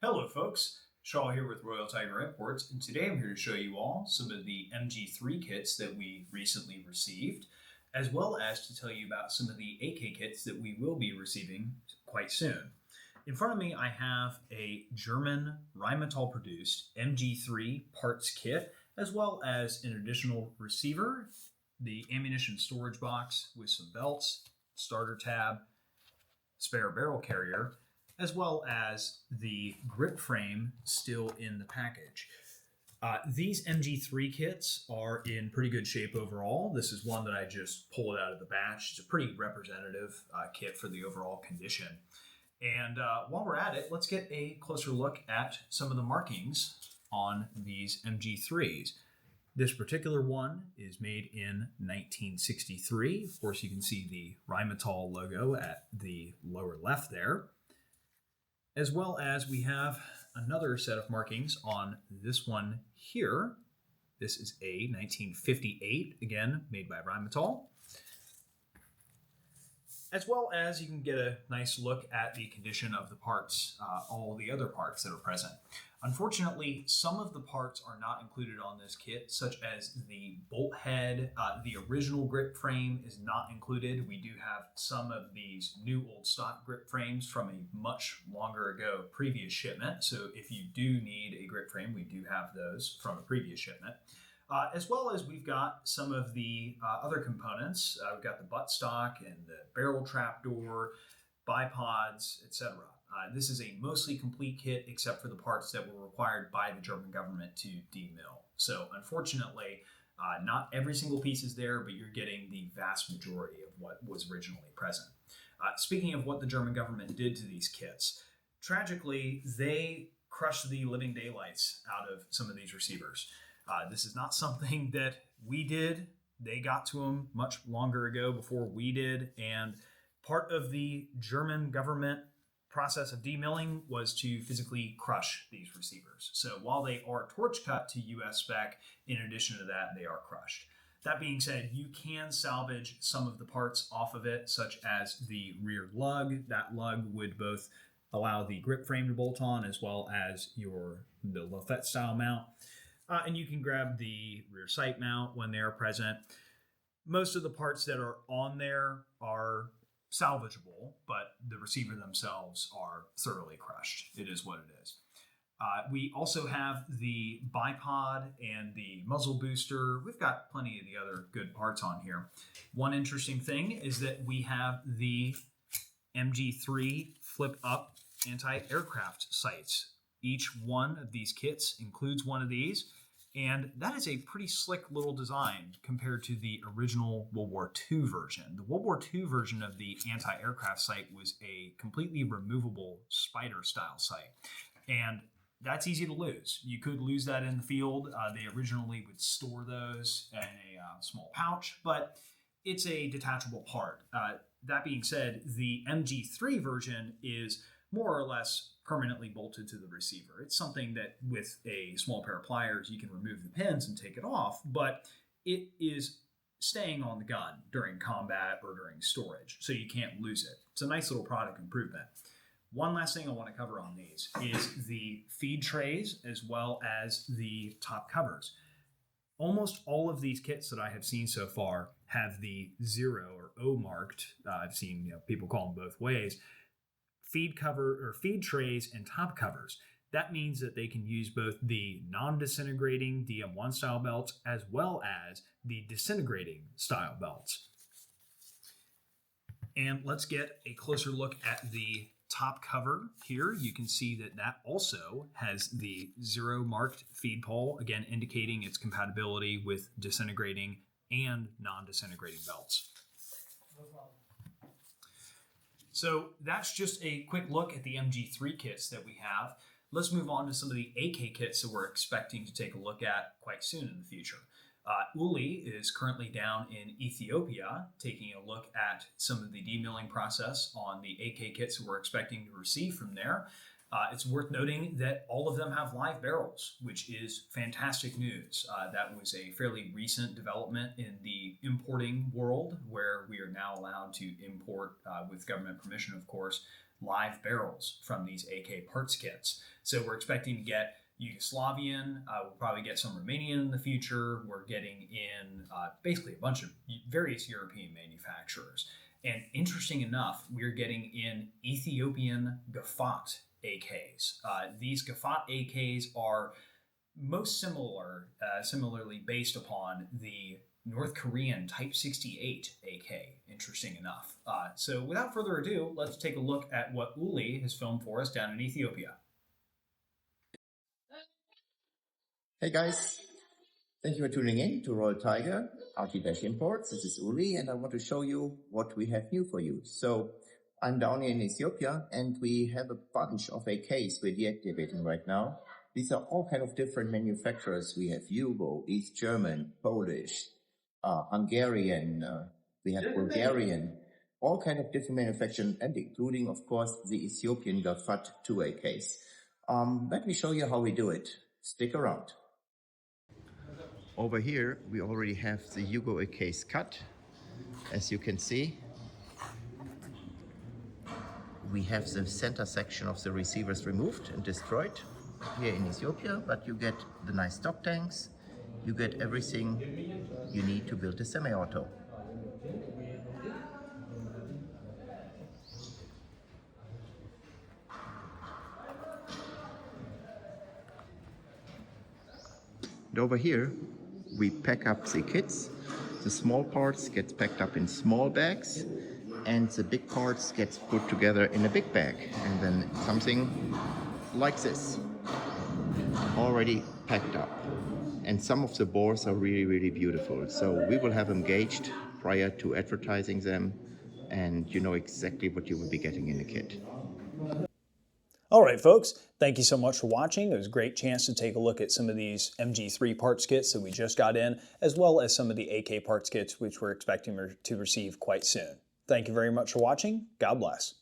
Hello folks, Shaw here with Royal Tiger Imports, and today I'm here to show you all some of the MG3 kits that we recently received, as well as to tell you about some of the AK kits that we will be receiving quite soon. In front of me I have a German Rheinmetall produced MG3 Parts Kit, as well as an additional receiver, the ammunition storage box with some belts, starter tab, spare barrel carrier, as well as the grip frame still in the package. These MG3 kits are in pretty good shape overall. This is one that I just pulled out of the batch. It's a pretty representative kit for the overall condition. And while we're at it, let's get a closer look at some of the markings on these MG3s. This particular one is made in 1963. Of course, you can see the Rheinmetall logo at the lower left there. As well as we have another set of markings on this one here. This is a 1958, again, made by Rheinmetall. As well as you can get a nice look at the condition of the parts, all the other parts that are present. Unfortunately, some of the parts are not included on this kit, such as the bolt head. The original grip frame is not included. We do have some of these new old stock grip frames from a much longer ago previous shipment. So if you do need a grip frame, we do have those from a previous shipment. As well as we've got some of the other components. We've got the buttstock and the barrel trapdoor, bipods, etc. This is a mostly complete kit except for the parts that were required by the German government to demill. So unfortunately, not every single piece is there, but you're getting the vast majority of what was originally present. Speaking of what the German government did to these kits, tragically, they crushed the living daylights out of some of these receivers. This is not something that we did. They got to them much longer ago before we did. And part of the German government process of demilling was to physically crush these receivers. So while they are torch cut to US spec, in addition to that, they are crushed. That being said, you can salvage some of the parts off of it, such as the rear lug. That lug would both allow the grip frame to bolt on as well as the Lafette style mount. And you can grab the rear sight mount when they are present. Most of the parts that are on there are salvageable, but the receiver themselves are thoroughly crushed. It is what it is. We also have the bipod and the muzzle booster. We've got plenty of the other good parts on here. One interesting thing is that we have the MG3 flip-up anti-aircraft sights. Each one of these kits includes one of these, and that is a pretty slick little design compared to the original World War II version. The World War II version of the anti-aircraft sight was a completely removable spider-style sight, and that's easy to lose. You could lose that in the field. They originally would store those in a small pouch, but it's a detachable part. That being said, the MG3 version is more or less permanently bolted to the receiver. It's something that with a small pair of pliers, you can remove the pins and take it off, but it is staying on the gun during combat or during storage, so you can't lose it. It's a nice little product improvement. One last thing I want to cover on these is the feed trays as well as the top covers. Almost all of these kits that I have seen so far have the 0 or O marked. I've seen people call them both ways. Feed cover or feed trays and top covers. That means that they can use both the non-disintegrating DM1 style belts as well as the disintegrating style belts. And let's get a closer look at the top cover here. You can see that that also has the 0 marked feed pole, again indicating its compatibility with disintegrating and non-disintegrating belts. No problem. So that's just a quick look at the MG3 kits that we have. Let's move on to some of the AK kits that we're expecting to take a look at quite soon in the future. Uli is currently down in Ethiopia taking a look at some of the demilling process on the AK kits that we're expecting to receive from there. It's worth noting that all of them have live barrels, which is fantastic news. That was a fairly recent development in the importing world, where we are now allowed to import, with government permission, of course, live barrels from these AK parts kits. So we're expecting to get Yugoslavian, we'll probably get some Romanian in the future. We're getting in basically a bunch of various European manufacturers. And interesting enough, we're getting in Ethiopian Gafat AKs. These Gafat AKs are most similarly based upon the North Korean Type 68 AK, interesting enough. So without further ado, let's take a look at what Uli has filmed for us down in Ethiopia. Hey guys, thank you for tuning in to Royal Tiger RT Imports. This is Uli and I want to show you what we have new for you. So I'm down here in Ethiopia and we have a bunch of AKs we're deactivating right now. These are all kind of different manufacturers. We have Yugo, East German, Polish, Hungarian, we have Bulgarian, all kind of different manufacturers, and including, of course, the Ethiopian Gafat 2 AKs. Let me show you how we do it. Stick around. Over here, we already have the Yugo AKs cut. As you can see, we have the center section of the receivers removed and destroyed here in Ethiopia, but you get the nice stock tanks, you get everything you need to build a semi-auto. And over here, we pack up the kits. The small parts gets packed up in small bags, and the big parts gets put together in a big bag. And then something like this, already packed up. And some of the bores are really, really beautiful. So we will have them gauged prior to advertising them, and you know exactly what you will be getting in the kit. All right, folks, thank you so much for watching. It was a great chance to take a look at some of these MG3 parts kits that we just got in, as well as some of the AK parts kits, which we're expecting to receive quite soon. Thank you very much for watching. God bless.